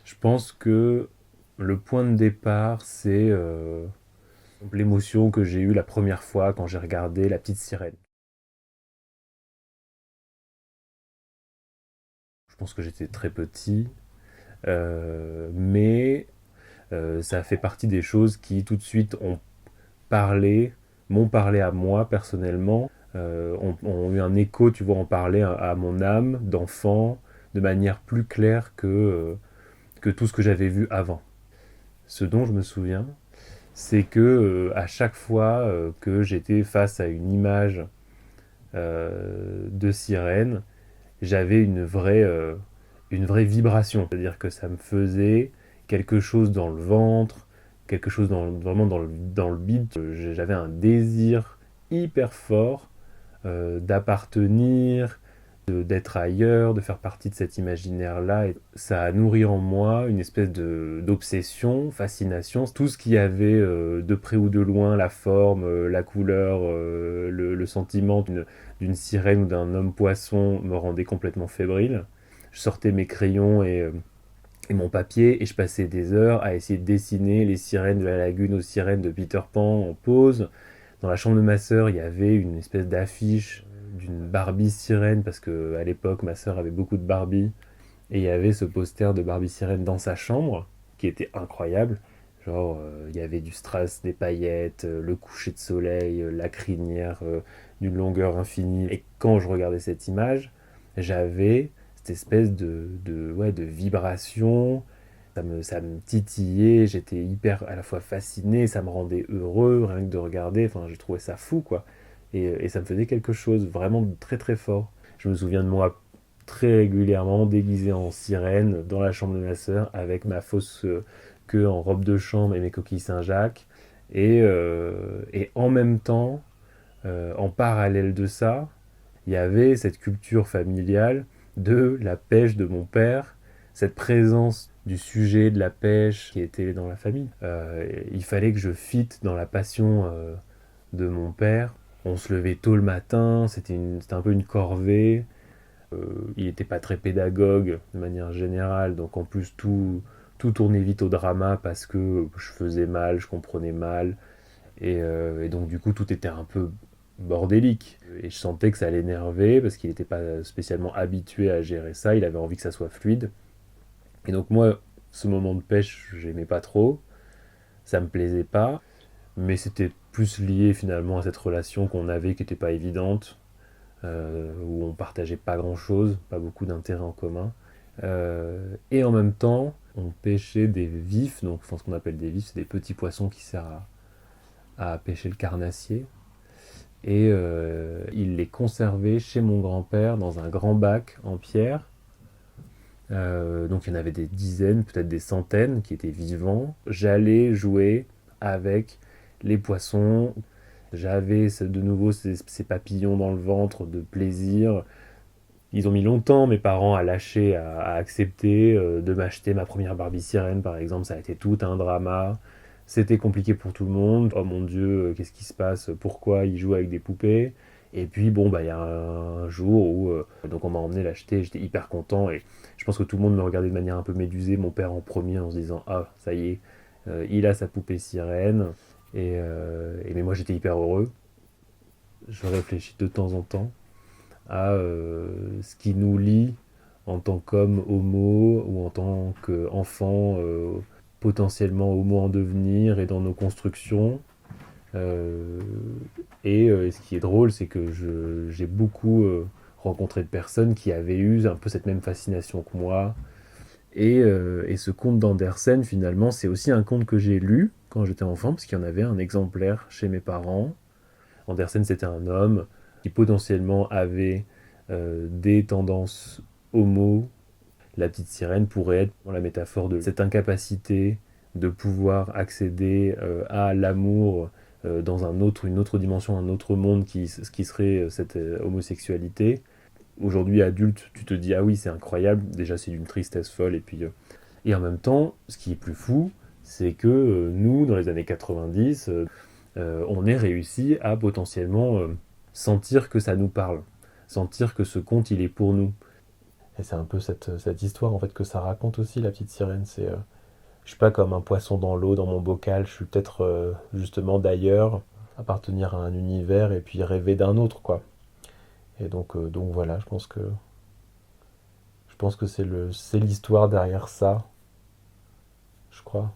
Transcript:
Je pense que le point de départ, c'est l'émotion que j'ai eue la première fois quand j'ai regardé La Petite Sirène. Je pense que j'étais très petit, mais ça fait partie des choses qui tout de suite parlé, m'ont parlé à moi personnellement, ont eu un écho, tu vois, en parler à mon âme d'enfant de manière plus claire que tout ce que j'avais vu avant. Ce dont je me souviens, c'est que à chaque fois que j'étais face à une image de sirène, j'avais une vraie vibration. C'est-à-dire que ça me faisait quelque chose dans le ventre, quelque chose vraiment dans le bide. J'avais un désir hyper fort d'appartenir, d'être ailleurs, de faire partie de cet imaginaire-là. Et ça a nourri en moi une espèce d'obsession, fascination. Tout ce qu'il y avait de près ou de loin, la forme, la couleur, le sentiment d'une sirène ou d'un homme poisson me rendait complètement fébrile. Je sortais mes crayons et mon papier et je passais des heures à essayer de dessiner les sirènes de la lagune aux sirènes de Peter Pan en pause. Dans la chambre de ma sœur, il y avait une espèce d'affiche d'une Barbie sirène parce que à l'époque ma sœur avait beaucoup de Barbie et il y avait ce poster de Barbie sirène dans sa chambre qui était incroyable. Genre il y avait du strass, des paillettes, le coucher de soleil, la crinière d'une longueur infinie. Et quand je regardais cette image, j'avais cette espèce ouais, de vibration. Ça me titillait, j'étais hyper à la fois fasciné, ça me rendait heureux rien que de regarder. Enfin, j'ai trouvé ça fou, quoi. Et ça me faisait quelque chose vraiment de très très fort. Je me souviens de moi très régulièrement déguisé en sirène dans la chambre de ma sœur avec ma fausse queue en robe de chambre et mes coquilles Saint-Jacques. Et en même temps, en parallèle de ça, il y avait cette culture familiale de la pêche de mon père, cette présence du sujet de la pêche qui était dans la famille. Il fallait que je fitte dans la passion de mon père. On se levait tôt le matin, c'était un peu une corvée. Il n'était pas très pédagogue de manière générale, donc en plus tout tournait vite au drama parce que je faisais mal, je comprenais mal, et donc du coup tout était un peu bordélique. Et je sentais que ça l'énervait parce qu'il n'était pas spécialement habitué à gérer ça, il avait envie que ça soit fluide. Et donc moi, ce moment de pêche, j'aimais pas trop, ça me plaisait pas, mais c'était plus lié finalement à cette relation qu'on avait qui n'était pas évidente, où on partageait pas grand chose, pas beaucoup d'intérêts en commun. Et en même temps, on pêchait des vifs, donc enfin, ce qu'on appelle des vifs, c'est des petits poissons qui servent à pêcher le carnassier. Et il les conservait chez mon grand-père dans un grand bac en pierre. Donc il y en avait des dizaines, peut-être des centaines qui étaient vivants. J'allais jouer avec les poissons. J'avais de nouveau ces papillons dans le ventre de plaisir. Ils ont mis longtemps, mes parents, à lâcher, à accepter de m'acheter ma première Barbie sirène, par exemple. Ça a été tout un drama. C'était compliqué pour tout le monde. Oh mon Dieu, qu'est-ce qui se passe? Pourquoi ils jouent avec des poupées? Et puis, bon, bah, il y a un jour où donc on m'a emmené l'acheter. J'étais hyper content. Et je pense que tout le monde me regardait de manière un peu médusée. Mon père en premier, en se disant, ah, ça y est, il a sa poupée sirène. Mais moi, j'étais hyper heureux. Je réfléchis de temps en temps à ce qui nous lie en tant qu'homme homo ou en tant qu'enfant potentiellement homo en devenir et dans nos constructions. Euh, et ce qui est drôle, c'est que j'ai beaucoup rencontré de personnes qui avaient eu un peu cette même fascination que moi. Et ce conte d'Andersen, finalement, c'est aussi un conte que j'ai lu quand j'étais enfant, parce qu'il y en avait un exemplaire chez mes parents. Andersen, c'était un homme qui potentiellement avait des tendances homo. La petite sirène pourrait être la métaphore de cette incapacité de pouvoir accéder à l'amour dans une autre dimension, un autre monde qui serait cette homosexualité. Aujourd'hui, adulte, tu te dis ah oui, c'est incroyable, déjà c'est d'une tristesse folle, et en même temps, ce qui est plus fou, c'est que nous, dans les années 90, on ait réussi à potentiellement sentir que ça nous parle, sentir que ce conte il est pour nous. Et c'est un peu cette histoire en fait que ça raconte aussi, la petite sirène. Je suis pas comme un poisson dans l'eau, dans mon bocal, je suis peut-être justement d'ailleurs, appartenir à un univers et puis rêver d'un autre, quoi. Et donc voilà, je pense que c'est l'histoire derrière ça, je crois.